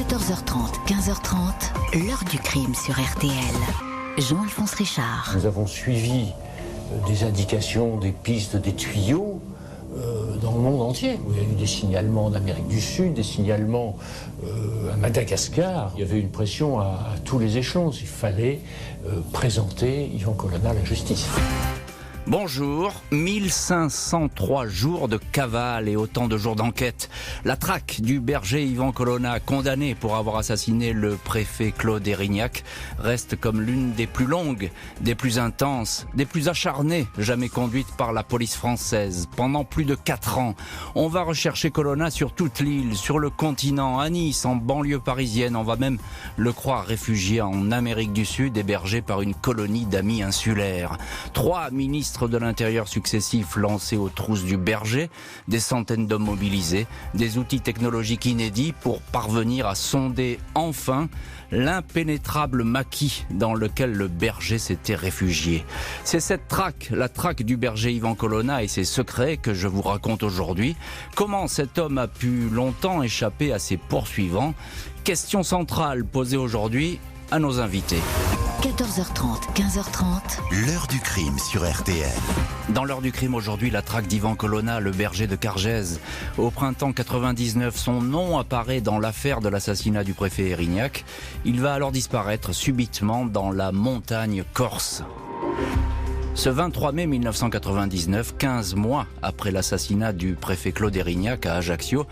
14h30, 15h30, l'heure du crime sur RTL. Jean-Alphonse Richard. Nous avons suivi des indications, des pistes, des tuyaux dans le monde entier. Il y a eu des signalements en Amérique du Sud, des signalements à Madagascar. Il y avait une pression à tous les échelons. Il fallait présenter Yvan Colonna à la justice. Bonjour, 1503 jours de cavale et autant de jours d'enquête. La traque du berger Yvan Colonna, condamné pour avoir assassiné le préfet Claude Érignac, reste comme l'une des plus longues, des plus intenses, des plus acharnées jamais conduites par la police française. Pendant plus de 4 ans, on va rechercher Colonna sur toute l'île, sur le continent, à Nice, en banlieue parisienne. On va même le croire réfugié en Amérique du Sud, hébergé par une colonie d'amis insulaires. 3 ministres de l'Intérieur successifs lancés aux trousses du berger, des centaines d'hommes mobilisés, des outils technologiques inédits pour parvenir à sonder enfin l'impénétrable maquis dans lequel le berger s'était réfugié. C'est cette traque, la traque du berger Yvan Colonna et ses secrets que je vous raconte aujourd'hui. Comment cet homme a pu longtemps échapper à ses poursuivants? Question centrale posée aujourd'hui à nos invités. 14h30, 15h30. L'heure du crime sur RTL. Dans l'heure du crime aujourd'hui, la traque d'Yvan Colonna, le berger de Cargèse. Au printemps 99, son nom apparaît dans l'affaire de l'assassinat du préfet Érignac. Il va alors disparaître subitement dans la montagne corse. Ce 23 mai 1999, 15 mois après l'assassinat du préfet Claude Érignac à Ajaccio,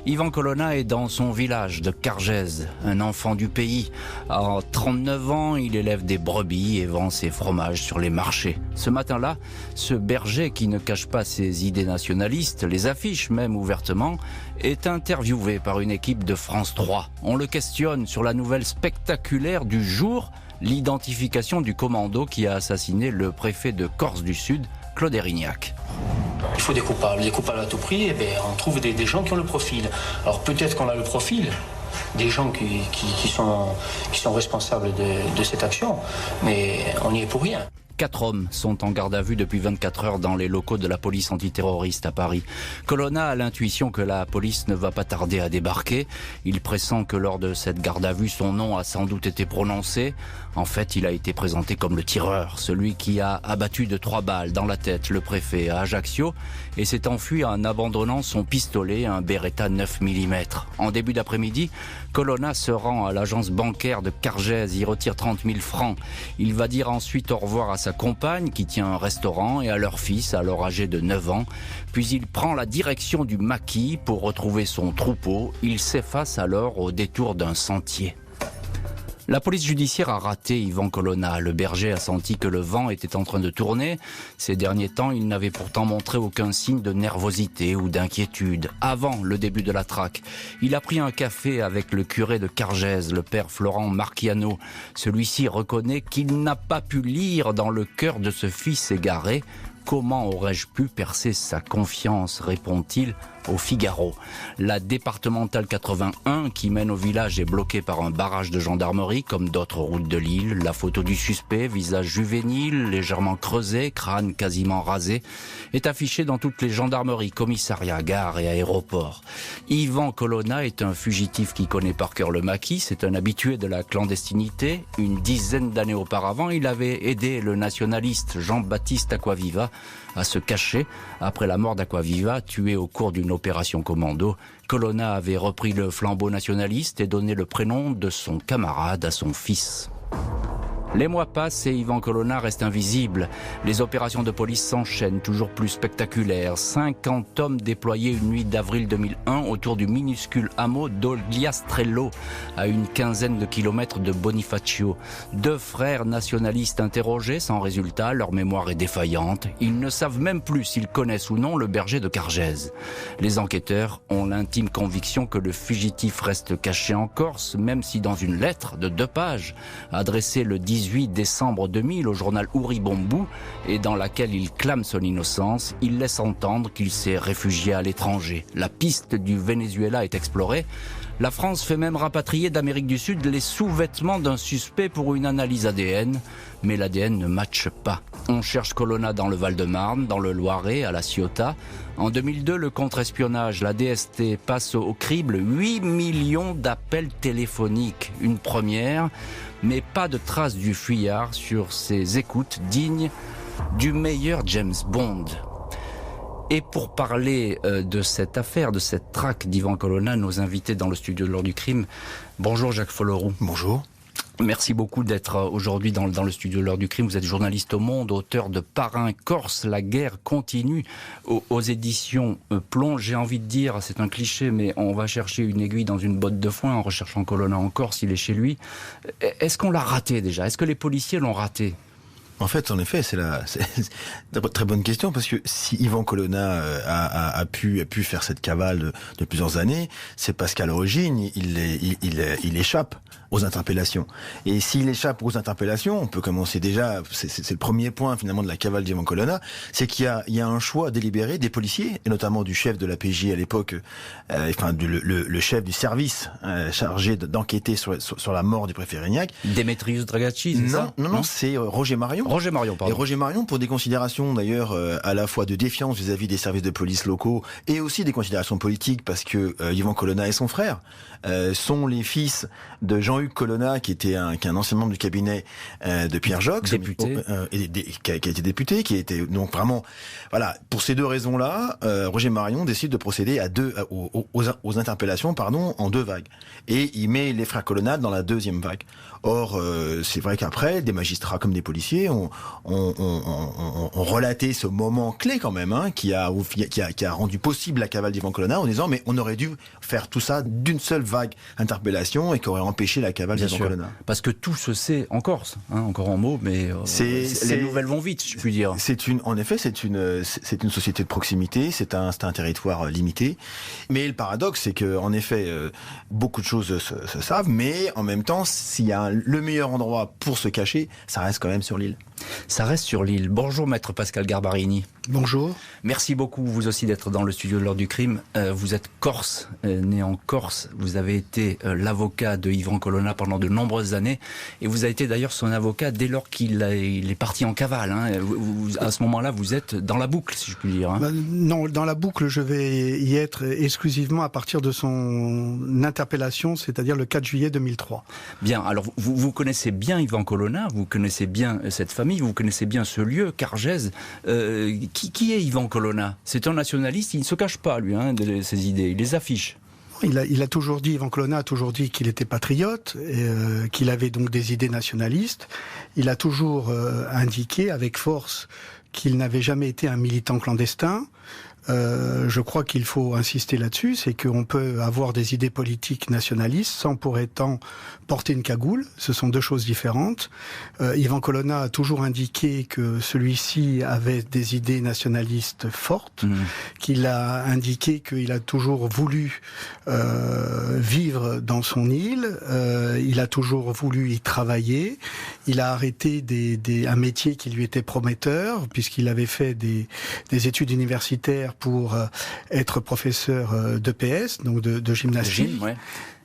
Yvan Colonna est dans son village de Cargèse, un enfant du pays. À 39 ans, il élève des brebis et vend ses fromages sur les marchés. Ce matin-là, ce berger qui ne cache pas ses idées nationalistes, les affiche même ouvertement, est interviewé par une équipe de France 3. On le questionne sur la nouvelle spectaculaire du jour, l'identification du commando qui a assassiné le préfet de Corse du Sud, Claude Érignac. Il faut des coupables à tout prix, et on trouve des gens qui ont le profil. Alors peut-être qu'on a le profil des gens qui sont responsables de cette action, mais on n'y est pour rien. 4 hommes sont en garde à vue depuis 24 heures dans les locaux de la police antiterroriste à Paris. Colonna a l'intuition que la police ne va pas tarder à débarquer. Il pressent que lors de cette garde à vue, son nom a sans doute été prononcé. En fait, il a été présenté comme le tireur, celui qui a abattu de 3 balles dans la tête le préfet à Ajaccio et s'est enfui en abandonnant son pistolet, un Beretta 9 mm. En début d'après-midi, Colonna se rend à l'agence bancaire de Cargèse, y retire 30 000 francs. Il va dire ensuite au revoir à sa compagne qui tient un restaurant et à leur fils, alors âgé de 9 ans. Puis il prend la direction du maquis pour retrouver son troupeau. Il s'efface alors au détour d'un sentier. La police judiciaire a raté Yvan Colonna. Le berger a senti que le vent était en train de tourner. Ces derniers temps, il n'avait pourtant montré aucun signe de nervosité ou d'inquiétude. Avant le début de la traque, il a pris un café avec le curé de Cargèse, le père Florent Marchiano. Celui-ci reconnaît qu'il n'a pas pu lire dans le cœur de ce fils égaré. Comment aurais-je pu percer sa confiance, répond-il au Figaro. La départementale 81 qui mène au village est bloquée par un barrage de gendarmerie comme d'autres routes de l'île. La photo du suspect, visage juvénile, légèrement creusé, crâne quasiment rasé, est affichée dans toutes les gendarmeries, commissariats, gares et aéroports. Yvan Colonna est un fugitif qui connaît par cœur le maquis. C'est un habitué de la clandestinité. Une dizaine d'années auparavant, il avait aidé le nationaliste Jean-Baptiste Acquaviva à se cacher après la mort d'Acquaviva, tué au cours d'une opération commando. Colonna avait repris le flambeau nationaliste et donné le prénom de son camarade à son fils. Les mois passent et Yvan Colonna reste invisible. Les opérations de police s'enchaînent, toujours plus spectaculaires. 50 hommes déployés une nuit d'avril 2001 autour du minuscule hameau d'Ogliastrello, à une quinzaine de kilomètres de Bonifacio. 2 frères nationalistes interrogés, sans résultat, leur mémoire est défaillante. Ils ne savent même plus s'ils connaissent ou non le berger de Cargèse. Les enquêteurs ont l'intime conviction que le fugitif reste caché en Corse, même si dans une lettre de 2 pages, adressée le 18 décembre 2000 au journal Ouribombo et dans laquelle il clame son innocence, il laisse entendre qu'il s'est réfugié à l'étranger. La piste du Venezuela est explorée. La France fait même rapatrier d'Amérique du Sud les sous-vêtements d'un suspect pour une analyse ADN, mais l'ADN ne matche pas. On cherche Colonna dans le Val-de-Marne, dans le Loiret, à la Ciotat. En 2002, le contre-espionnage, la DST, passe au crible 8 millions d'appels téléphoniques. Une première, mais pas de trace du fuyard sur ses écoutes dignes du meilleur James Bond. Et pour parler de cette affaire, de cette traque d'Ivan Colonna, nos invités dans le studio de l'heure du crime. Bonjour Jacques Folloroux. Bonjour. Merci beaucoup d'être aujourd'hui dans le studio de l'heure du crime. Vous êtes journaliste au Monde, auteur de Parrain Corse, la guerre continue aux éditions Plomb. J'ai envie de dire, c'est un cliché, mais on va chercher une aiguille dans une botte de foin en recherchant Colonna en Corse, il est chez lui. Est-ce qu'on l'a raté déjà? Est-ce que les policiers l'ont raté? En fait, en effet, c'est une très bonne question, parce que si Ivan Colonna a pu faire cette cavale de plusieurs années, c'est parce qu'à l'origine, il échappe aux interpellations. Et s'il échappe aux interpellations, on peut commencer déjà, c'est le premier point finalement de la cavale d'Ivan Colonna, c'est qu'il y a un choix délibéré des policiers, et notamment du chef de la PJ à l'époque, le chef du service chargé d'enquêter sur la mort du préfet Rignac. Démétrius Dragacci, c'est ça? Non, c'est Roger Marion. Roger Marion, pardon. Et Roger Marion, pour des considérations d'ailleurs à la fois de défiance vis-à-vis des services de police locaux et aussi des considérations politiques, parce que Ivan Colonna et son frère sont les fils de Jean-Hugues Colonna, qui est un ancien membre du cabinet de Pierre Jox, député, qui a été député, qui était donc vraiment, voilà, pour ces deux raisons-là, Roger Marion décide de procéder aux interpellations, en deux vagues, et il met les frères Colonna dans la deuxième vague. Or, c'est vrai qu'après, des magistrats comme des policiers ont relaté ce moment clé quand même, qui a rendu possible la cavale d'Ivan Colonna, en disant mais on aurait dû faire tout ça d'une seule vague interpellation et qui aurait empêché la cavale d'Ivan Colonna. Parce que tout se sait en Corse, encore en mots, mais les nouvelles vont vite, je puis dire. En effet, c'est une société de proximité, c'est un territoire limité. Mais le paradoxe, c'est que en effet, beaucoup de choses se savent, mais en même temps, s'il y a le meilleur endroit pour se cacher, ça reste quand même sur l'île. Ça reste sur l'île. Bonjour maître Pascal Garbarini. Bonjour. Merci beaucoup vous aussi d'être dans le studio de l'heure du crime. Vous êtes corse, né en Corse. Vous avez été l'avocat de Ivan Colonna pendant de nombreuses années. Et vous avez été d'ailleurs son avocat dès lors qu'il est parti en cavale. À ce moment-là, vous êtes dans la boucle, si je puis dire. Non, dans la boucle, je vais y être exclusivement à partir de son interpellation, c'est-à-dire le 4 juillet 2003. Bien, alors vous connaissez bien Ivan Colonna, vous connaissez bien cette famille, vous connaissez bien ce lieu, Cargèse. Qui est Ivan Colonna? C'est un nationaliste, il ne se cache pas, lui, de ses idées, il les affiche. Il a toujours dit, Ivan Colonna a toujours dit qu'il était patriote, qu'il avait donc des idées nationalistes. Il a toujours indiqué avec force qu'il n'avait jamais été un militant clandestin. Je crois qu'il faut insister là-dessus, c'est qu'on peut avoir des idées politiques nationalistes sans pour autant porter une cagoule. Ce sont deux choses différentes. Ivan Colonna a toujours indiqué que celui-ci avait des idées nationalistes fortes, qu'il a indiqué qu'il a toujours voulu vivre dans son île, il a toujours voulu y travailler, il a arrêté un métier qui lui était prometteur, puisqu'il avait fait des études universitaires pour être professeur d'EPS, donc de gymnastique. Ouais.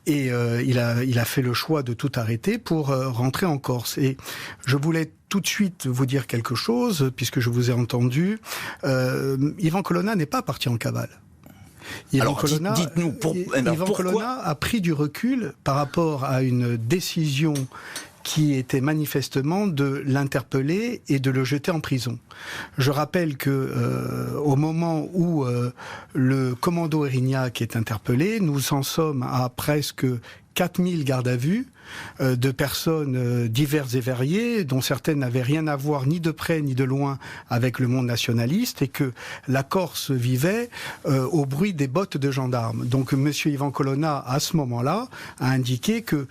Et il a fait le choix de tout arrêter pour rentrer en Corse. Et je voulais tout de suite vous dire quelque chose, puisque je vous ai entendu. Ivan Colonna n'est pas parti en cavale. Alors, dites-nous pourquoi Colonna a pris du recul par rapport à une décision qui était manifestement de l'interpeller et de le jeter en prison. Je rappelle que au moment où le commando Erignac est interpellé, nous en sommes à presque 4000 gardes à vue de personnes diverses et variées, dont certaines n'avaient rien à voir ni de près ni de loin avec le monde nationaliste, et que la Corse vivait au bruit des bottes de gendarmes. Donc monsieur Ivan Colonna, à ce moment-là, a indiqué que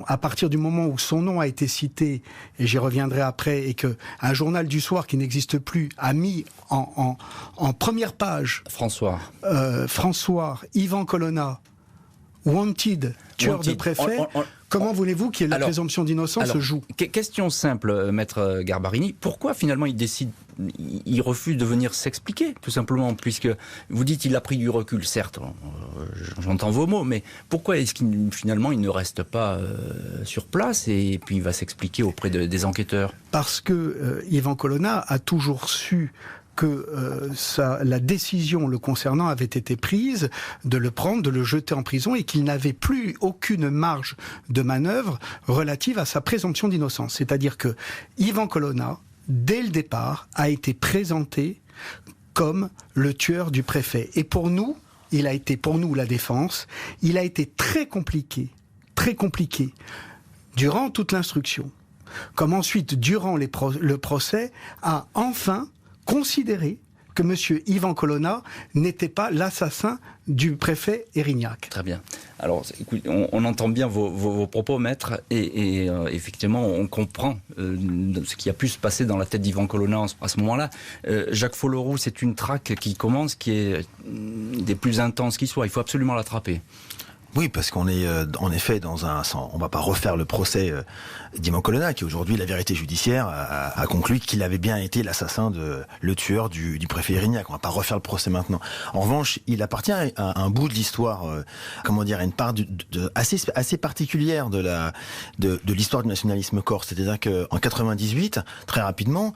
à partir du moment où son nom a été cité, et j'y reviendrai après, et que un journal du soir qui n'existe plus a mis en première page François, Ivan Colonna, Wanted, tueur de préfet. Comment voulez-vous que la présomption d'innocence se joue? Question simple, maître Garbarini. Pourquoi finalement il décide il refuse de venir s'expliquer, tout simplement, puisque vous dites qu'il a pris du recul, certes, j'entends vos mots, mais pourquoi est-ce qu'il finalement il ne reste pas sur place et puis il va s'expliquer auprès des enquêteurs? Parce que Yvan Colonna a toujours su que la décision le concernant avait été prise de le prendre, de le jeter en prison et qu'il n'avait plus aucune marge de manœuvre relative à sa présomption d'innocence. C'est-à-dire que Yvan Colonna, dès le départ, a été présenté comme le tueur du préfet. Et pour nous, la défense, il a été très compliqué, durant toute l'instruction, comme ensuite, durant le procès, a enfin considérer que M. Yvan Colonna n'était pas l'assassin du préfet Erignac. Très bien. Alors, écoute, on entend bien vos propos, maître, et effectivement, on comprend ce qui a pu se passer dans la tête d'Yvan Colonna à ce moment-là. Jacques Folloroux, c'est une traque qui commence, qui est des plus intenses qui soit. Il faut absolument l'attraper. Oui, parce qu'on est en effet on va pas refaire le procès d'Yvan Colonna, qui aujourd'hui, la vérité judiciaire a conclu qu'il avait bien été l'assassin le tueur du préfet Erignac. On va pas refaire le procès maintenant. En revanche, il appartient à un bout de l'histoire, une part assez particulière de l'histoire du nationalisme corse. C'est-à-dire que en 98, très rapidement,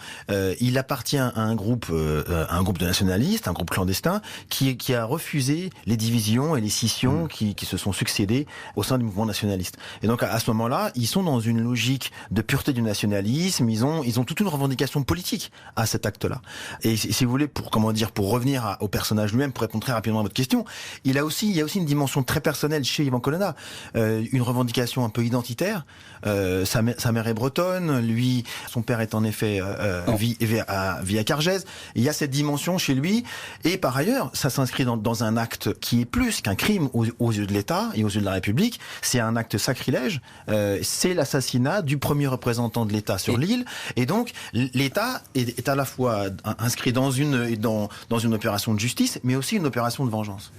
il appartient à un groupe de nationalistes, un groupe clandestin, qui a refusé les divisions et les scissions qui se sont succédés au sein du mouvement nationaliste. Et donc à ce moment-là, ils sont dans une logique de pureté du nationalisme, ils ont toute une revendication politique à cet acte-là. Et si vous voulez, pour revenir au personnage lui-même, pour répondre très rapidement à votre question, il y a aussi une dimension très personnelle chez Yvan Colonna, une revendication un peu identitaire. Sa mère est bretonne, lui, son père est en effet vit à Cargèse. Il y a cette dimension chez lui, et par ailleurs, ça s'inscrit dans un acte qui est plus qu'un crime aux yeux de l'État et aux yeux de la République. C'est un acte sacrilège, c'est l'assassinat du premier représentant de l'État sur l'île, et donc l'État est à la fois inscrit dans une opération de justice, mais aussi une opération de vengeance.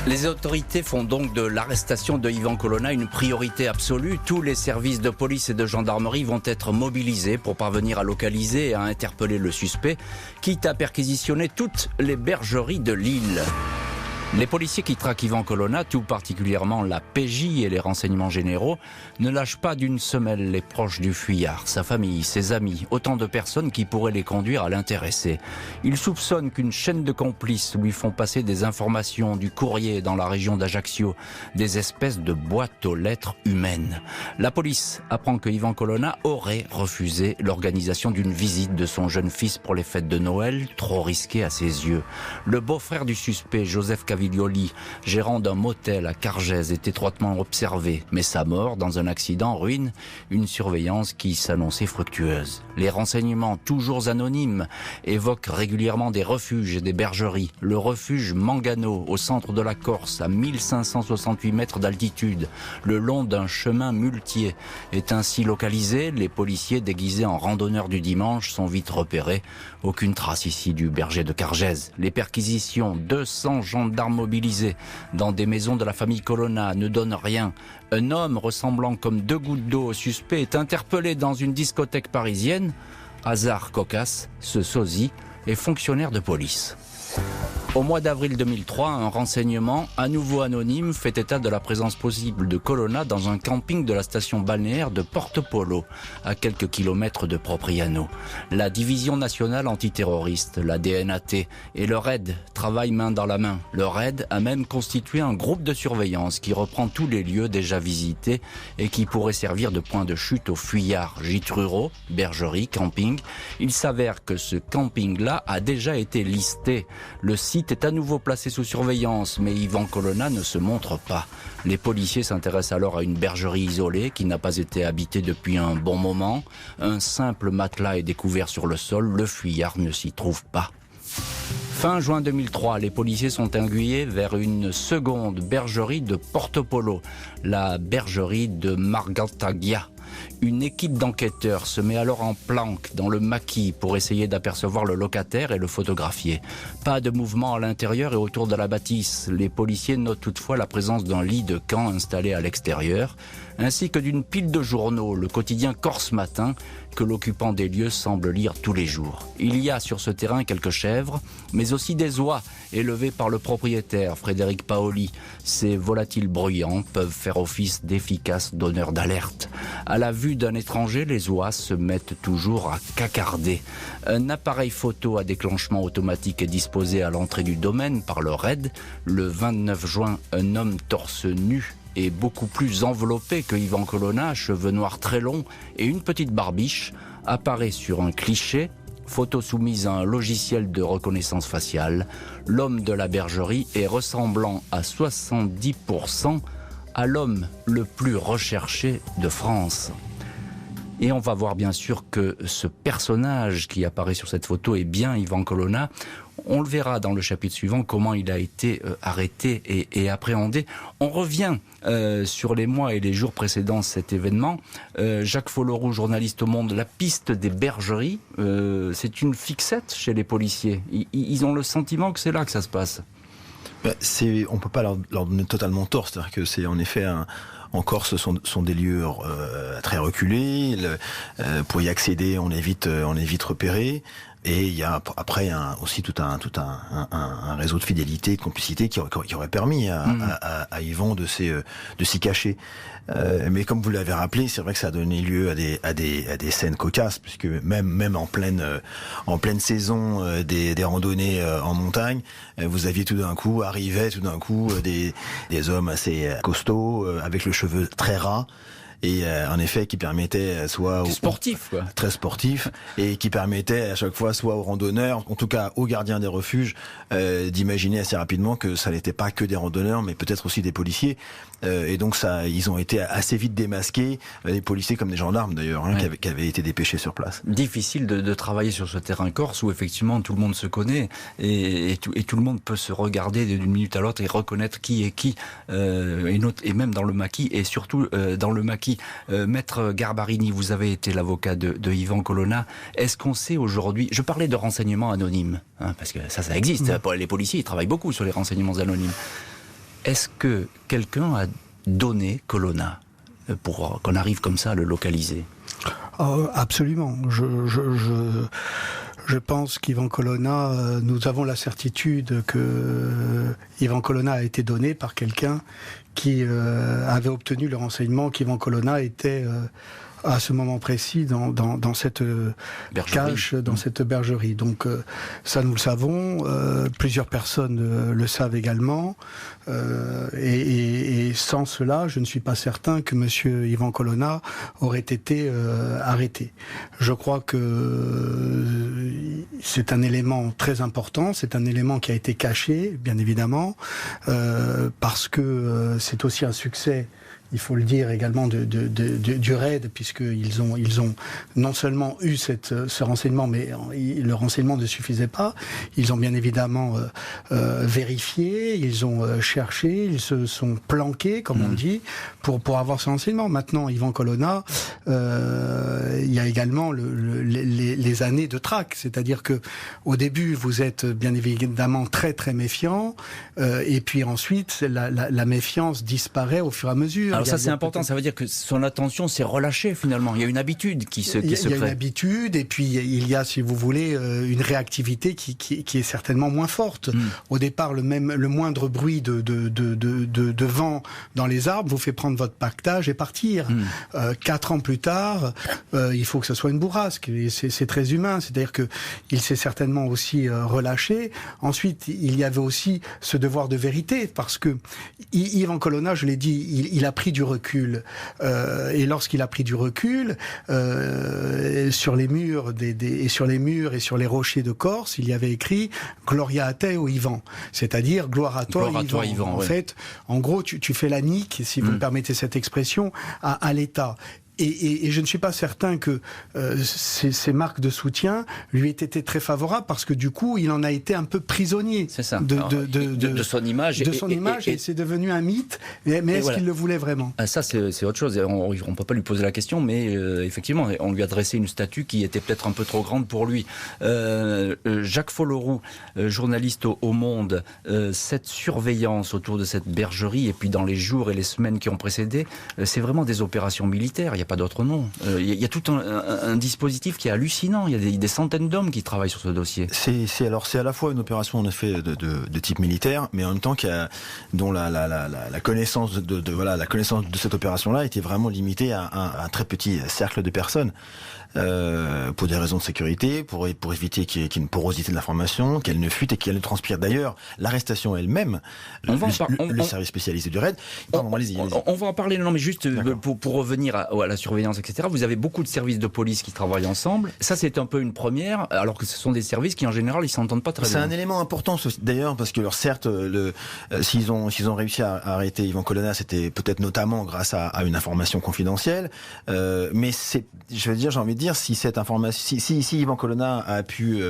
Les autorités font donc de l'arrestation de Yvan Colonna une priorité absolue. Tous les services de police et de gendarmerie vont être mobilisés pour parvenir à localiser et à interpeller le suspect, quitte à perquisitionner toutes les bergeries de l'île. Les policiers qui traquent Yvan Colonna, tout particulièrement la PJ et les renseignements généraux, ne lâchent pas d'une semelle les proches du fuyard, sa famille, ses amis, autant de personnes qui pourraient les conduire à l'intéresser. Ils soupçonnent qu'une chaîne de complices lui font passer des informations du courrier dans la région d'Ajaccio, des espèces de boîtes aux lettres humaines. La police apprend que Yvan Colonna aurait refusé l'organisation d'une visite de son jeune fils pour les fêtes de Noël, trop risquée à ses yeux. Le beau-frère du suspect, Joseph Caviglioli, gérant d'un motel à Cargèse, est étroitement observé, mais sa mort dans un accident ruine une surveillance qui s'annonçait fructueuse. Les renseignements, toujours anonymes, évoquent régulièrement des refuges et des bergeries. Le refuge Mangano, au centre de la Corse, à 1568 mètres d'altitude, le long d'un chemin muletier, est ainsi localisé. Les policiers déguisés en randonneurs du dimanche sont vite repérés. Aucune trace ici du berger de Cargèse. Les perquisitions, 200 gendarmes mobilisés dans des maisons de la famille Colonna ne donnent rien. Un homme ressemblant comme deux gouttes d'eau au suspect est interpellé dans une discothèque parisienne. Hasard cocasse, ce sosie est fonctionnaire de police. Au mois d'avril 2003, un renseignement, à nouveau anonyme, fait état de la présence possible de Colonna dans un camping de la station balnéaire de Porto Polo, à quelques kilomètres de Propriano. La division nationale antiterroriste, la DNAT, et le RAID travaillent main dans la main. Le RAID a même constitué un groupe de surveillance qui reprend tous les lieux déjà visités et qui pourrait servir de point de chute aux fuyards, gîtes ruraux, bergeries, campings. Il s'avère que ce camping-là a déjà été listé. Le site est à nouveau placé sous surveillance, mais Yvan Colonna ne se montre pas. Les policiers s'intéressent alors à une bergerie isolée qui n'a pas été habitée depuis un bon moment. Un simple matelas est découvert sur le sol, le fuyard ne s'y trouve pas. Fin juin 2003, les policiers sont aiguillés vers une seconde bergerie de Porto Polo, la bergerie de Margatagia. Une équipe d'enquêteurs se met alors en planque dans le maquis pour essayer d'apercevoir le locataire et le photographier. Pas de mouvement à l'intérieur et autour de la bâtisse. Les policiers notent toutefois la présence d'un lit de camp installé à l'extérieur, ainsi que d'une pile de journaux, le quotidien Corse Matin, que l'occupant des lieux semble lire tous les jours. Il y a sur ce terrain quelques chèvres, mais aussi des oies élevées par le propriétaire, Frédéric Paoli. Ces volatiles bruyants peuvent faire office d'efficaces donneurs d'alerte. À la vue d'un étranger, les oies se mettent toujours à cacarder. Un appareil photo à déclenchement automatique est disposé à l'entrée du domaine par le RAID. Le 29 juin, un homme torse nu et beaucoup plus enveloppé que Yvan Colonna, cheveux noirs très longs et une petite barbiche, apparaît sur un cliché, photo soumise à un logiciel de reconnaissance faciale. L'homme de la bergerie est ressemblant à 70% à l'homme le plus recherché de France. Et on va voir bien sûr que ce personnage qui apparaît sur cette photo est bien Yvan Colonna. On le verra dans le chapitre suivant, comment il a été arrêté et appréhendé. On revient sur les mois et les jours précédant cet événement. Jacques Folloroux, journaliste au Monde, la piste des bergeries, c'est une fixette chez les policiers. Ils ont le sentiment que c'est là que ça se passe. On peut pas leur donner totalement tort. C'est-à-dire que c'est en effet en Corse, sont des lieux très reculés. Pour y accéder, on est vite repéré. Et il y a après aussi tout un réseau de fidélité, de complicité qui aurait permis à Yvan de s'y cacher. Mais comme vous l'avez rappelé, c'est vrai que ça a donné lieu à des scènes cocasses, puisque même en pleine saison des randonnées en montagne, vous aviez tout d'un coup des hommes assez costauds avec le cheveu très ras. Et en effet, qui permettait soit très sportif, et qui permettait à chaque fois soit aux randonneurs, en tout cas aux gardiens des refuges, d'imaginer assez rapidement que ça n'était pas que des randonneurs, mais peut-être aussi des policiers. Et donc ils ont été assez vite démasqués, les policiers comme des gendarmes d'ailleurs, qui avaient été dépêchés sur place. Difficile de travailler sur ce terrain corse où effectivement tout le monde se connaît et tout le monde peut se regarder d'une minute à l'autre et reconnaître qui est qui, et même dans le maquis, et surtout dans le maquis. Maître Garbarini, vous avez été l'avocat de Yvan Colonna. Est-ce qu'on sait aujourd'hui, je parlais de renseignements anonymes, parce que ça existe, les policiers ils travaillent beaucoup sur les renseignements anonymes. Est-ce que quelqu'un a donné Colonna pour qu'on arrive comme ça à le localiser? Absolument. Je pense qu'Yvan Colonna, nous avons la certitude que Yvan Colonna a été donné par quelqu'un qui avait obtenu le renseignement qu'Yvan Colonna était à ce moment précis dans cette cache, dans cette bergerie. Donc ça nous le savons, plusieurs personnes le savent également, et sans cela, je ne suis pas certain que monsieur Yvan Colonna aurait été arrêté. Je crois que c'est un élément très important, c'est un élément qui a été caché, bien évidemment, parce que c'est aussi un succès, il faut le dire également, du RAID, puisqu'ils ont non seulement eu ce renseignement, mais le renseignement ne suffisait pas. Ils ont bien évidemment vérifié, ils ont cherché, ils se sont planqués, comme on dit, pour avoir ce renseignement. Maintenant, Yvan Colonna, il y a également les années de traque, c'est-à-dire que au début, vous êtes bien évidemment très très méfiant, et puis ensuite, la méfiance disparaît au fur et à mesure. Alors ça c'est important, ça veut dire que son attention s'est relâchée finalement. Il y a une habitude qui se crée. Il y a une habitude et puis il y a, si vous voulez, une réactivité qui est certainement moins forte. Au départ, le moindre bruit de vent dans les arbres vous fait prendre votre pactage et partir. 4 ans plus tard, il faut que ce soit une bourrasque. Et c'est très humain, c'est-à-dire que il s'est certainement aussi relâché. Ensuite, il y avait aussi ce devoir de vérité, parce que Yvan Colonna, je l'ai dit, il a pris du recul, et lorsqu'il a pris du recul sur les murs et sur les rochers de Corse, il y avait écrit Gloria a te, Yvan, c'est-à-dire gloire à toi, Yvan. En fait, en gros, tu fais la nique, si vous me permettez cette expression, à l'État. Et je ne suis pas certain que ces marques de soutien lui aient été très favorables, parce que du coup, il en a été un peu prisonnier de son image. Et c'est devenu un mythe. Mais est-ce qu'il le voulait vraiment ? Ça, c'est autre chose. On ne peut pas lui poser la question, mais effectivement, on lui a dressé une statue qui était peut-être un peu trop grande pour lui. Jacques Folleroux, journaliste au Monde, cette surveillance autour de cette bergerie, et puis dans les jours et les semaines qui ont précédé, c'est vraiment des opérations militaires, il n'y a pas d'autre nom. Il y a tout un dispositif qui est hallucinant, il y a des centaines d'hommes qui travaillent sur ce dossier. C'est à la fois une opération en effet de type militaire, mais en même temps dont la connaissance la connaissance de cette opération-là était vraiment limitée à un très petit cercle de personnes. Pour des raisons de sécurité, pour éviter qu'il y ait une porosité de l'information, qu'elle ne fuite et qu'elle ne transpire. D'ailleurs, l'arrestation elle-même, le service spécialisé du RAID... Pardon, allez-y. On va en parler, non, mais juste pour revenir à la surveillance, etc. Vous avez beaucoup de services de police qui travaillent ensemble. Ça, c'est un peu une première, alors que ce sont des services qui, en général, ils s'entendent pas très bien. C'est un élément important, d'ailleurs, parce que, certes, s'ils ont réussi à arrêter Yvan Colonna, c'était peut-être notamment grâce à une information confidentielle, mais j'ai envie de dire, si cette information, si Yvan Colonna a pu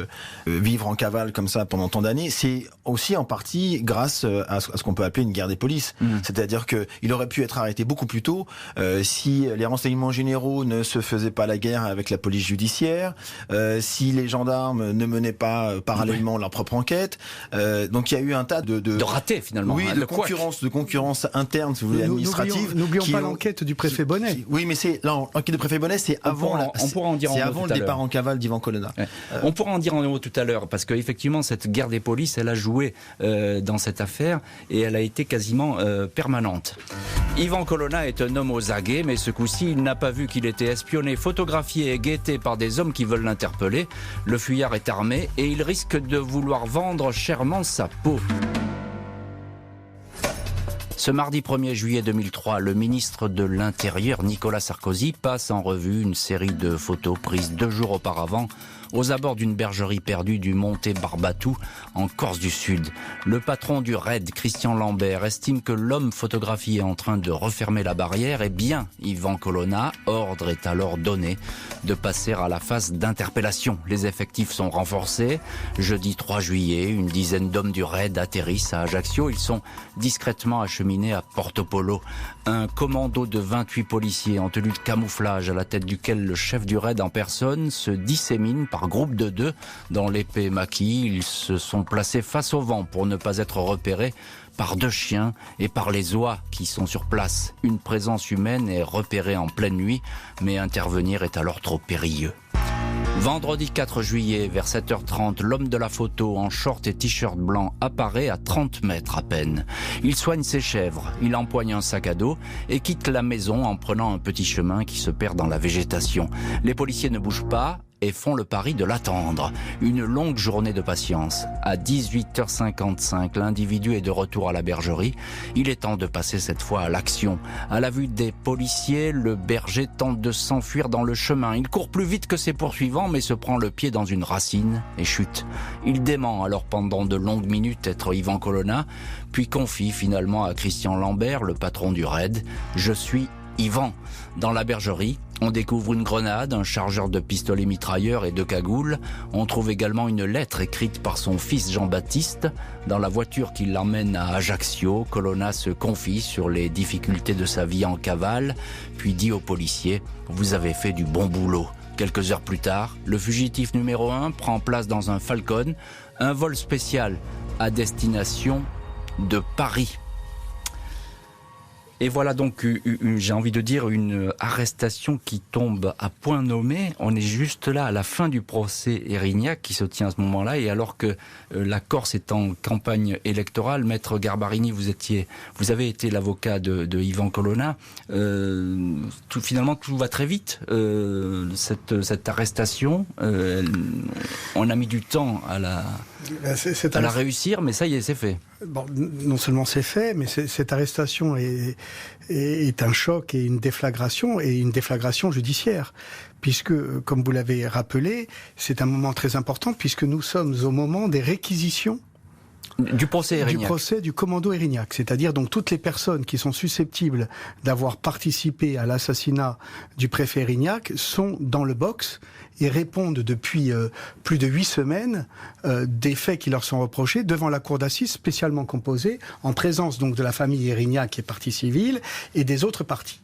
vivre en cavale comme ça pendant tant d'années, c'est aussi en partie grâce à ce qu'on peut appeler une guerre des polices. C'est-à-dire que il aurait pu être arrêté beaucoup plus tôt si les renseignements généraux ne se faisaient pas la guerre avec la police judiciaire, si les gendarmes ne menaient pas parallèlement leur propre enquête. Donc il y a eu un tas de ratés finalement. Oui, de concurrence interne, si vous voulez, administrative. N'oublions pas l'enquête du préfet Bonnet. Oui, mais l'enquête du préfet Bonnet, c'est avant le départ en cavale d'Yvan Colonna. Ouais. On pourra en dire en haut tout à l'heure, parce qu'effectivement, cette guerre des polices, elle a joué dans cette affaire, et elle a été quasiment permanente. Yvan Colonna est un homme aux aguets, mais ce coup-ci, il n'a pas vu qu'il était espionné, photographié et guetté par des hommes qui veulent l'interpeller. Le fuyard est armé, et il risque de vouloir vendre chèrement sa peau. Ce mardi 1er juillet 2003, le ministre de l'Intérieur, Nicolas Sarkozy, passe en revue une série de photos prises 2 jours auparavant aux abords d'une bergerie perdue du Monte Barbatou, en Corse du Sud. Le patron du RAID, Christian Lambert, estime que l'homme photographié en train de refermer la barrière est bien Yvan Colonna. Ordre est alors donné de passer à la phase d'interpellation. Les effectifs sont renforcés. Jeudi 3 juillet, une dizaine d'hommes du RAID atterrissent à Ajaccio. Ils sont discrètement acheminés à Porto Polo. Un commando de 28 policiers en tenue de camouflage, à la tête duquel le chef du RAID en personne se dissémine par groupe de 2 dans l'épée maquis. Ils se sont placés face au vent pour ne pas être repérés par 2 chiens et par les oies qui sont sur place. Une présence humaine est repérée en pleine nuit, mais intervenir est alors trop périlleux. Vendredi 4 juillet, vers 7h30, l'homme de la photo en short et t-shirt blanc apparaît à 30 mètres à peine. Il soigne ses chèvres, il empoigne un sac à dos et quitte la maison en prenant un petit chemin qui se perd dans la végétation. Les policiers ne bougent pas et font le pari de l'attendre. Une longue journée de patience. À 18h55, l'individu est de retour à la bergerie. Il est temps de passer cette fois à l'action. À la vue des policiers, le berger tente de s'enfuir dans le chemin. Il court plus vite que ses poursuivants, mais se prend le pied dans une racine et chute. Il dément alors pendant de longues minutes être Yvan Colonna, puis confie finalement à Christian Lambert, le patron du RAID, « Je suis Yvan ». Dans la bergerie, on découvre une grenade, un chargeur de pistolet mitrailleur et 2 cagoules. On trouve également une lettre écrite par son fils Jean-Baptiste. Dans la voiture qui l'emmène à Ajaccio, Colonna se confie sur les difficultés de sa vie en cavale, puis dit aux policiers « Vous avez fait du bon boulot ». Quelques heures plus tard, le fugitif numéro 1 prend place dans un Falcon, un vol spécial à destination de Paris. Et voilà donc, j'ai envie de dire, une arrestation qui tombe à point nommé. On est juste là à la fin du procès Erignac qui se tient à ce moment-là. Et alors que la Corse est en campagne électorale, Maître Garbarini, vous avez été l'avocat de Yvan Colonna. Finalement, tout va très vite. Cette arrestation, on a mis du temps à la réussir, mais ça y est, c'est fait. Bon, non seulement c'est fait, mais cette arrestation est un choc et une déflagration judiciaire. Puisque, comme vous l'avez rappelé, c'est un moment très important puisque nous sommes au moment des réquisitions Du procès Erignac. Du procès du commando Erignac, c'est-à-dire donc toutes les personnes qui sont susceptibles d'avoir participé à l'assassinat du préfet Erignac sont dans le box et répondent depuis plus de 8 semaines des faits qui leur sont reprochés devant la cour d'assises spécialement composée en présence donc de la famille Erignac qui est partie civile et des autres parties.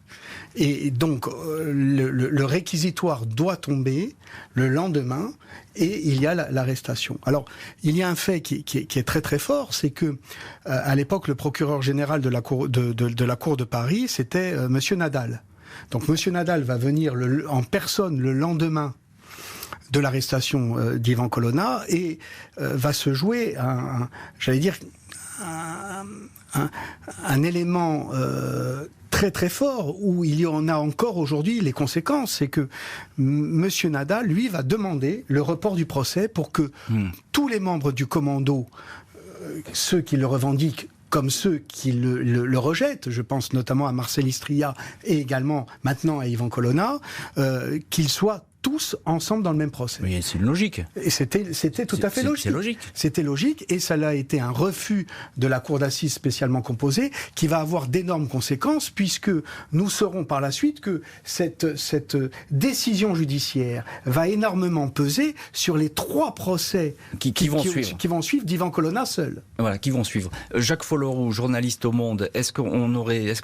Et donc le réquisitoire doit tomber le lendemain et il y a l'arrestation. Alors il y a un fait qui est très très fort, c'est que à l'époque le procureur général de la cour de Paris c'était Monsieur Nadal. Donc Monsieur Nadal va venir en personne le lendemain de l'arrestation d'Ivan Colonna et va se jouer un élément très très fort où il y en a encore aujourd'hui les conséquences, c'est que Monsieur Nadal, lui, va demander le report du procès pour que tous les membres du commando, ceux qui le revendiquent comme ceux qui le rejettent, je pense notamment à Marcel Istria et également maintenant à Ivan Colonna, qu'ils soient tous ensemble dans le même procès. Oui, c'est logique. Et c'était tout à fait logique. C'est logique. C'était logique et ça a été un refus de la cour d'assises spécialement composée qui va avoir d'énormes conséquences puisque nous saurons par la suite que cette décision judiciaire va énormément peser sur les 3 procès qui vont suivre d'Ivan Colonna seul. Voilà, qui vont suivre. Jacques Folloroux, journaliste au Monde, est-ce que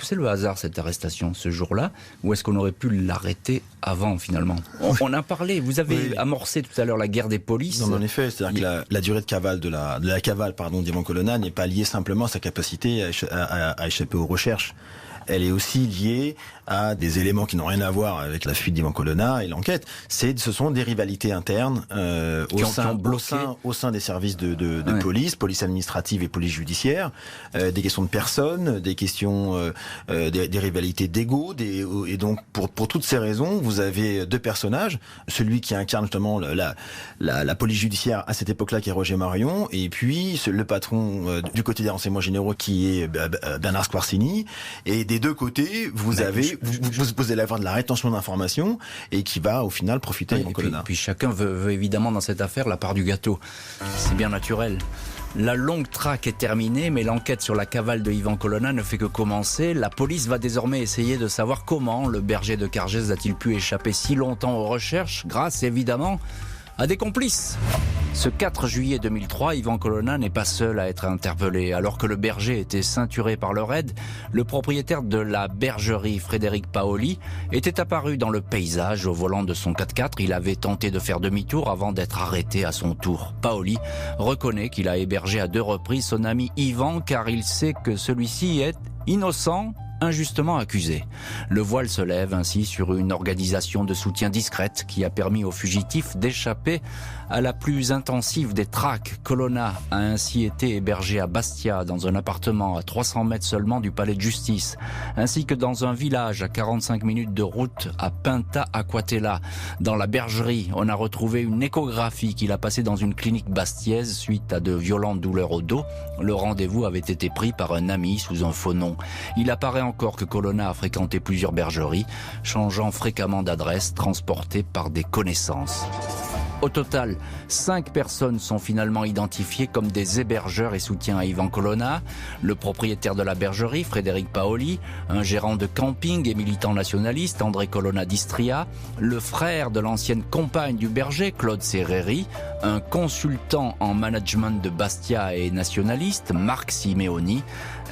c'est le hasard cette arrestation ce jour-là ou est-ce qu'on aurait pu l'arrêter avant finalement ? On a parlé, vous avez amorcé tout à l'heure la guerre des polices. Non, mais en effet, c'est-à-dire que la durée de cavale d'Ivan Colonna n'est pas liée simplement à sa capacité à échapper aux recherches. Elle est aussi liée à des éléments qui n'ont rien à voir avec la fuite d'Ivan Colonna et l'enquête. Ce sont des rivalités internes au sein des services de police administrative et police judiciaire, des questions de personnes, des questions des rivalités d'ego, et donc pour toutes ces raisons, vous avez 2 personnages, celui qui incarne justement la police judiciaire à cette époque-là, qui est Roger Marion, et puis le patron du côté des renseignements généraux, qui est Bernard Squarcini, et des 2 côtés, vous allez avoir de la rétention d'informations et qui va au final profiter à Ivan Colonna. Puis chacun veut évidemment dans cette affaire la part du gâteau. C'est bien naturel. La longue traque est terminée, mais l'enquête sur la cavale de Ivan Colonna ne fait que commencer. La police va désormais essayer de savoir comment le berger de Cargès a-t-il pu échapper si longtemps aux recherches, grâce évidemment à des complices. Ce 4 juillet 2003, Ivan Colonna n'est pas seul à être interpellé. Alors que le berger était ceinturé par le raid, le propriétaire de la bergerie, Frédéric Paoli, était apparu dans le paysage au volant de son 4x4. Il avait tenté de faire demi-tour avant d'être arrêté à son tour. Paoli reconnaît qu'il a hébergé à 2 reprises son ami Ivan car il sait que celui-ci est innocent, injustement accusé. Le voile se lève ainsi sur une organisation de soutien discrète qui a permis aux fugitifs d'échapper à la plus intensive des traques. Colonna a ainsi été hébergé à Bastia, dans un appartement à 300 mètres seulement du palais de justice, ainsi que dans un village à 45 minutes de route à Pinta Aquatella. Dans la bergerie, on a retrouvé une échographie qu'il a passée dans une clinique bastiaise suite à de violentes douleurs au dos. Le rendez-vous avait été pris par un ami sous un faux nom. Il apparaît encore que Colonna a fréquenté plusieurs bergeries, changeant fréquemment d'adresse, transporté par des connaissances. Au total, 5 personnes sont finalement identifiées comme des hébergeurs et soutiens à Ivan Colonna. Le propriétaire de la bergerie, Frédéric Paoli, un gérant de camping et militant nationaliste, André Colonna d'Istria, le frère de l'ancienne compagne du berger, Claude Serreri, un consultant en management de Bastia et nationaliste, Marc Simeoni,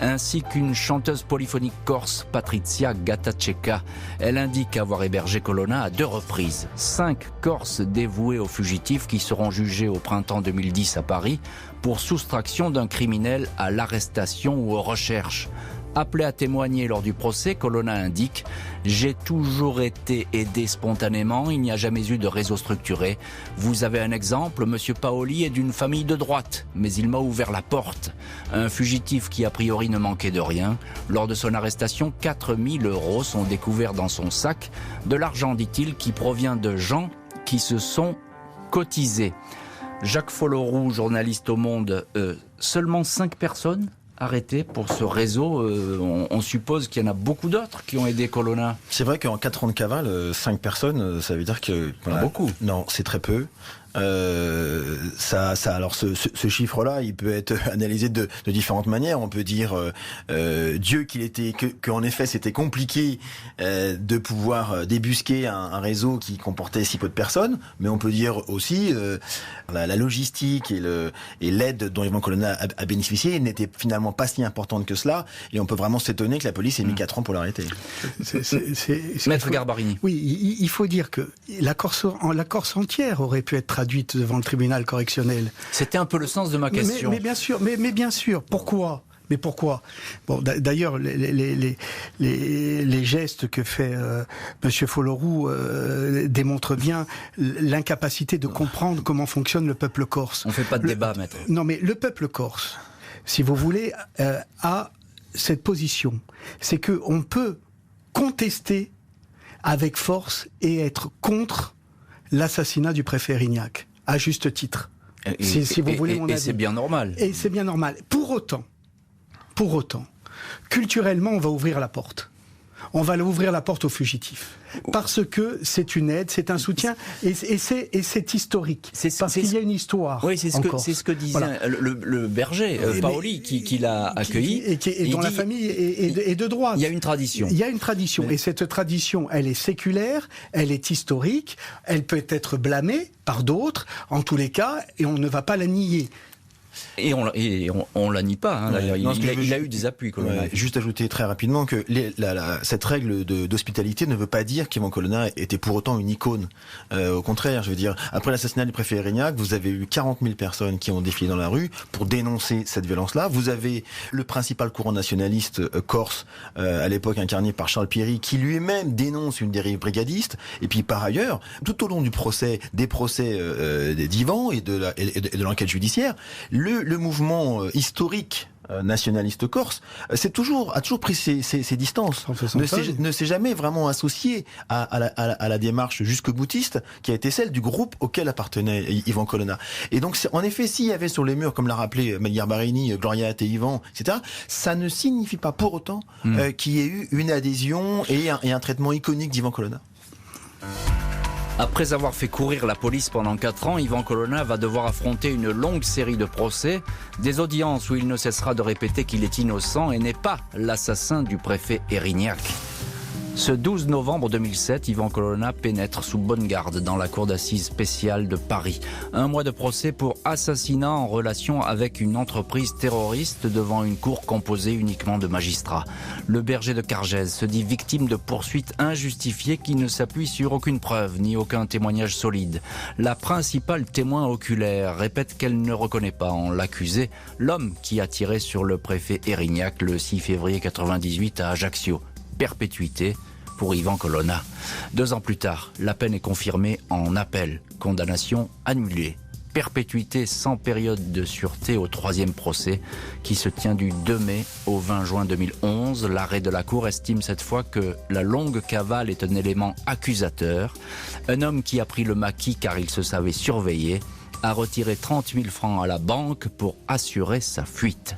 ainsi qu'une chanteuse polyphonique corse, Patrizia Gattacecca. Elle indique avoir hébergé Colonna à 2 reprises. 5 Corses dévoués aux fugitifs qui seront jugés au printemps 2010 à Paris pour soustraction d'un criminel à l'arrestation ou aux recherches. Appelé à témoigner lors du procès, Colonna indique « J'ai toujours été aidé spontanément, il n'y a jamais eu de réseau structuré. Vous avez un exemple, Monsieur Paoli est d'une famille de droite, mais il m'a ouvert la porte. Un fugitif qui a priori ne manquait de rien. Lors de son arrestation, 4 000 € sont découverts dans son sac. De l'argent, dit-il, qui provient de gens qui se sont cotisés. » Jacques Folloroux, journaliste au Monde, seulement 5 personnes arrêtés pour ce réseau. On suppose qu'il y en a beaucoup d'autres qui ont aidé Colonna. C'est vrai qu'en 4 ans de cavale, 5 personnes, ça veut dire que... Voilà. Beaucoup. Non, c'est très peu. Alors ce chiffre-là, il peut être analysé de différentes manières. On peut dire Dieu qu'en effet c'était compliqué de pouvoir débusquer un réseau qui comportait si peu de personnes, mais on peut dire aussi la logistique et l'aide dont Ivan Colonna a bénéficié n'était finalement pas si importante que cela, et on peut vraiment s'étonner que la police ait mis 4 ans pour l'arrêter. Maître Garbarini. Oui, il faut dire que la Corse entière aurait pu être traduite devant le tribunal correctionnel. C'était un peu le sens de ma question. Mais bien sûr, pourquoi ? Mais pourquoi ? Bon, d'ailleurs, les gestes que fait Monsieur Folloroux démontrent bien l'incapacité de comprendre comment fonctionne le peuple corse. On fait pas de débat, maître. Non, mais le peuple corse, si vous voulez, a cette position. C'est que on peut contester avec force et être contre l'assassinat du préfet Erignac, à juste titre. Si vous voulez mon avis. Et c'est bien normal. Et c'est bien normal. Pour autant, culturellement, on va ouvrir la porte. On va ouvrir la porte aux fugitifs. Parce que c'est une aide, c'est un soutien, et c'est historique. Parce qu'il y a une histoire. Oui, c'est ce que disait le berger, Paoli, qui l'a accueilli. Et dont la famille est de droite. Il y a une tradition. Il y a une tradition. Et cette tradition, elle est séculaire, elle est historique, elle peut être blâmée par d'autres, en tous les cas, et on ne va pas la nier. Et on la nie pas. Hein, d'ailleurs. Il a eu des appuis. Juste ajouter très rapidement que cette règle d'hospitalité ne veut pas dire qu'Ivan Colonna était pour autant une icône. Au contraire, je veux dire, après l'assassinat du préfet Erignac, vous avez eu 40 000 personnes qui ont défilé dans la rue pour dénoncer cette violence-là. Vous avez le principal courant nationaliste corse, à l'époque incarné par Charles Pieri, qui lui-même dénonce une dérive brigadiste. Et puis par ailleurs, tout au long des procès d'Ivan et de l'enquête judiciaire, le mouvement historique nationaliste corse a toujours pris ses distances, ne s'est jamais vraiment associé à la démarche jusque-boutiste qui a été celle du groupe auquel appartenait Ivan Colonna. Et donc en effet, s'il y avait sur les murs, comme l'a rappelé Garbarini, Gloriat et Ivan, etc., ça ne signifie pas pour autant qu'il y ait eu une adhésion et un traitement iconique d'Ivan Colonna. Après avoir fait courir la police pendant 4 ans, Ivan Colonna va devoir affronter une longue série de procès, des audiences où il ne cessera de répéter qu'il est innocent et n'est pas l'assassin du préfet Erignac. Ce 12 novembre 2007, Ivan Colonna pénètre sous bonne garde dans la cour d'assises spéciale de Paris. 1 mois de procès pour assassinat en relation avec une entreprise terroriste devant une cour composée uniquement de magistrats. Le berger de Cargèse se dit victime de poursuites injustifiées qui ne s'appuient sur aucune preuve ni aucun témoignage solide. La principale témoin oculaire répète qu'elle ne reconnaît pas en l'accusé l'homme qui a tiré sur le préfet Erignac le 6 février 1998 à Ajaccio. Perpétuité pour Ivan Colonna. 2 ans plus tard, la peine est confirmée en appel. Condamnation annulée. Perpétuité sans période de sûreté au 3e procès qui se tient du 2 mai au 20 juin 2011. L'arrêt de la Cour estime cette fois que la longue cavale est un élément accusateur. Un homme qui a pris le maquis car il se savait surveillé a retiré 30 000 francs à la banque pour assurer sa fuite.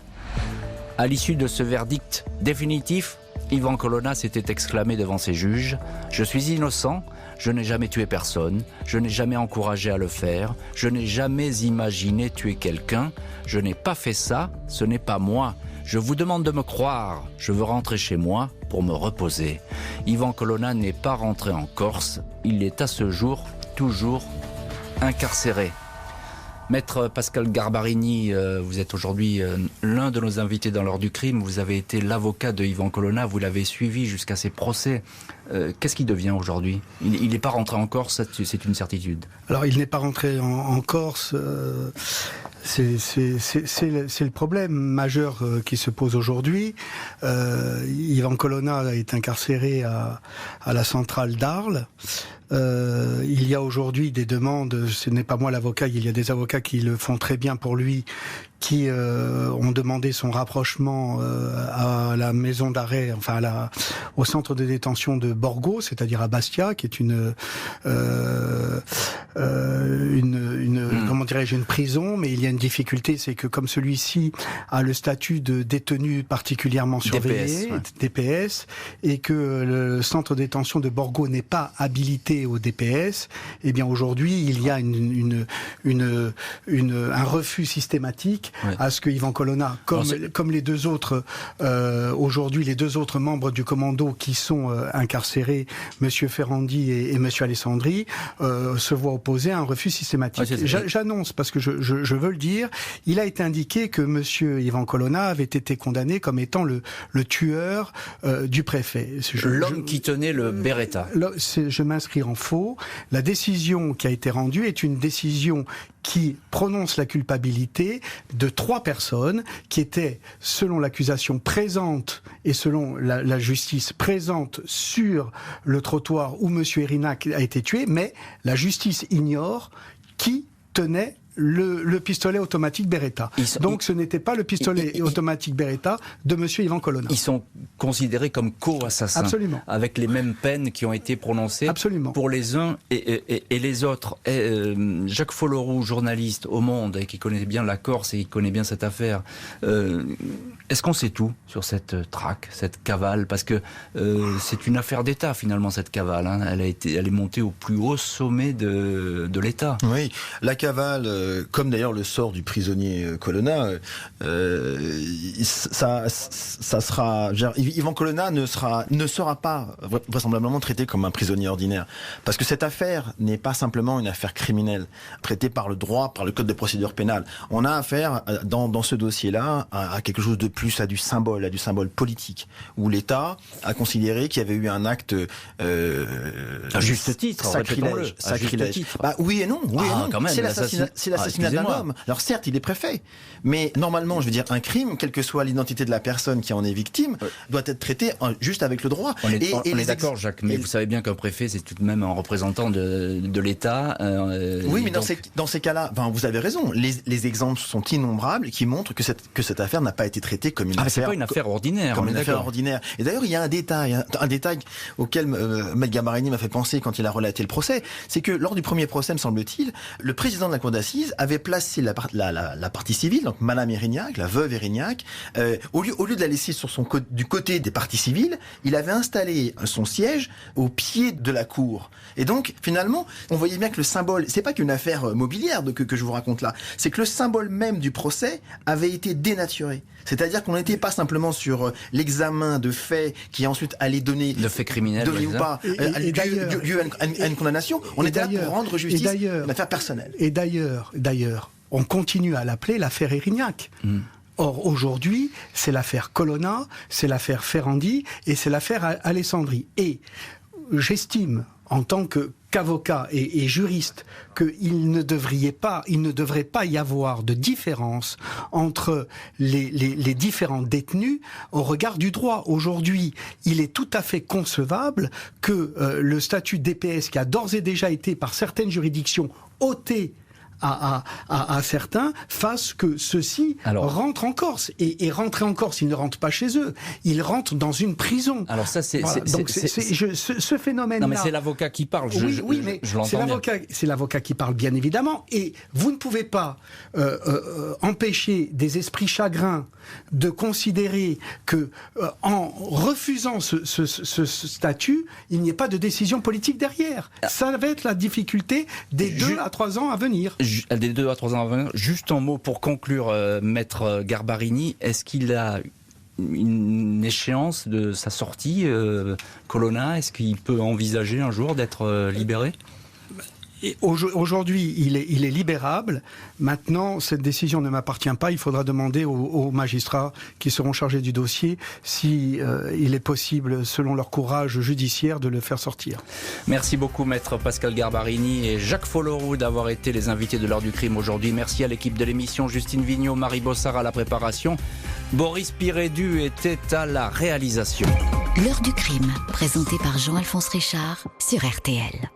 À l'issue de ce verdict définitif, Ivan Colonna s'était exclamé devant ses juges « Je suis innocent, je n'ai jamais tué personne, je n'ai jamais encouragé à le faire, je n'ai jamais imaginé tuer quelqu'un, je n'ai pas fait ça, ce n'est pas moi. Je vous demande de me croire, je veux rentrer chez moi pour me reposer. » Ivan Colonna n'est pas rentré en Corse, il est à ce jour toujours incarcéré. Maître Pascal Garbarini, vous êtes aujourd'hui l'un de nos invités dans l'heure du crime. Vous avez été l'avocat de Ivan Colonna, vous l'avez suivi jusqu'à ses procès. Qu'est-ce qu'il devient aujourd'hui ? Il n'est pas rentré en Corse, c'est une certitude. Alors il n'est pas rentré en Corse, c'est le problème majeur qui se pose aujourd'hui. Ivan Colonna est incarcéré à la centrale d'Arles. Il y a aujourd'hui des demandes, ce n'est pas moi l'avocat, il y a des avocats qui le font très bien pour lui, qui ont demandé son rapprochement à la maison d'arrêt, enfin au centre de détention de Borgo, c'est-à-dire à Bastia, qui est une comment dirais-je, une prison, mais il y a une difficulté, c'est que comme celui-ci a le statut de détenu particulièrement surveillé, DPS, et que le centre de détention de Borgo n'est pas habilité au DPS, eh bien aujourd'hui il y a un refus systématique à ce que Ivan Colonna, comme les deux autres aujourd'hui, les deux autres membres du commando qui sont incarcérés, Monsieur Ferrandi et Monsieur Alessandri, se voient opposer à un refus systématique. J'annonce, parce que je veux le dire, il a été indiqué que Monsieur Ivan Colonna avait été condamné comme étant le tueur du préfet. L'homme qui tenait le Beretta. Je m'inscris en faux. La décision qui a été rendue est une décision qui prononce la culpabilité de 3 personnes qui étaient, selon l'accusation, présentes et selon la justice présente sur le trottoir où Monsieur Erinac a été tué, mais la justice ignore qui tenait le pistolet automatique Beretta. Donc ce n'était pas le pistolet automatique Beretta de Monsieur Ivan Colonna. Ils sont considérés comme co-assassins. Absolument. Avec les mêmes peines qui ont été prononcées. Absolument. Pour les uns et les autres. Jacques Folloroux, journaliste au Monde, et qui connaît bien la Corse et qui connaît bien cette affaire, est-ce qu'on sait tout sur cette traque, cette cavale? Parce que c'est une affaire d'État finalement, cette cavale. Hein. Elle est montée au plus haut sommet de l'État. Oui, la cavale, comme d'ailleurs le sort du prisonnier Colonna, ça sera. Ivan Colonna ne sera pas vraisemblablement traité comme un prisonnier ordinaire, parce que cette affaire n'est pas simplement une affaire criminelle traitée par le droit, par le code de procédure pénale. On a affaire dans ce dossier-là à quelque chose de plus, à du symbole politique, où l'État a considéré qu'il y avait eu un acte à juste titre, sacrilège. Bah oui et non, quand même, c'est l'assassinat d'un homme. Alors certes, il est préfet, mais normalement, je veux dire, un crime, quelle que soit l'identité de la personne qui en est victime, doit être traité juste avec le droit. On est d'accord, Jacques, mais vous savez bien qu'un préfet, c'est tout de même un représentant de l'État. Oui, mais dans ces cas-là, vous avez raison. Les exemples sont innombrables qui montrent que cette affaire n'a pas été traitée comme une affaire. C'est pas une affaire ordinaire. Comme une affaire ordinaire. Et d'ailleurs, il y a un détail auquel Maître Garbarini m'a fait penser quand il a relaté le procès, c'est que lors du premier procès, me semble-t-il, le président de la cour d'assises avait placé la partie civile, donc Madame Erignac, la veuve Erignac, au lieu de la laisser du côté des parties civiles, il avait installé son siège au pied de la cour. Et donc, finalement, on voyait bien que le symbole, c'est pas qu'une affaire mobilière que je vous raconte là, c'est que le symbole même du procès avait été dénaturé. C'est-à-dire qu'on n'était pas simplement sur l'examen de faits qui ensuite allait donner de faits criminels ou pas lieu à une condamnation. On était là pour rendre justice à une affaire personnelle. Et d'ailleurs, on continue à l'appeler l'affaire Erignac. Or, aujourd'hui, c'est l'affaire Colonna, c'est l'affaire Ferrandi et c'est l'affaire Alessandri. Et j'estime, en tant qu'avocat et juriste, qu'il ne devrait pas y avoir de différence entre les différents détenus au regard du droit. Aujourd'hui, il est tout à fait concevable que le statut DPS, qui a d'ores et déjà été par certaines juridictions ôté à certains, fasse que ceux-ci rentrent en Corse. Et rentrer en Corse, ils ne rentrent pas chez eux. Ils rentrent dans une prison. Alors ça, ce phénomène-là... Non, mais c'est l'avocat qui parle. Oui, mais c'est l'avocat qui parle, bien évidemment. Et vous ne pouvez pas empêcher des esprits chagrins de considérer que, en refusant ce statut, il n'y ait pas de décision politique derrière. Ça va être la difficulté des 2 à 3 ans à venir. Des 2 à 3 ans à venir. Juste un mot pour conclure, Maître Garbarini. Est-ce qu'il a une échéance de sa sortie, Colonna? Est-ce qu'il peut envisager un jour d'être libéré? Aujourd'hui, il est libérable. Maintenant, cette décision ne m'appartient pas. Il faudra demander aux magistrats qui seront chargés du dossier si il est possible, selon leur courage judiciaire, de le faire sortir. Merci beaucoup, Maître Pascal Garbarini et Jacques Folloroux d'avoir été les invités de l'heure du crime aujourd'hui. Merci à l'équipe de l'émission, Justine Vignot, Marie Bossard à la préparation. Boris Pirédu était à la réalisation. L'heure du crime, présentée par Jean-Alphonse Richard sur RTL.